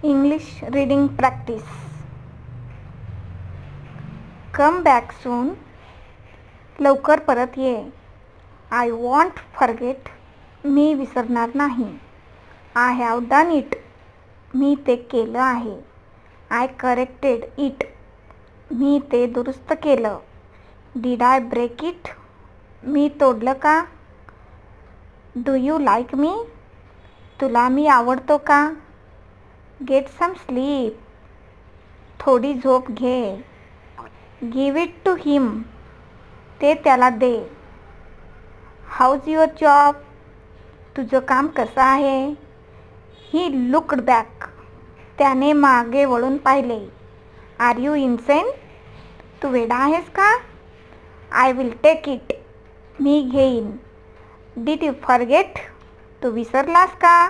English reading practice. Come back soon. लवकर परत ये. I won't forget. मी विसरणार नाही. I have done it. मी ते केलं आहे. I corrected it. मी ते दुरुस्त केलं. Did I break it? मी तोडलं का? Do you like me? तुला मी आवडतो का? Get some sleep. थोडी झोप घे. Give it to him. ते त्याला दे. How's your job? तुझं काम कसं आहे? He looked back. त्याने मागे वळून पाहिले. Are you insane? तू वेडा आहेस का? I will take it. मी घेईन. Did you forget? तू विसरलास का?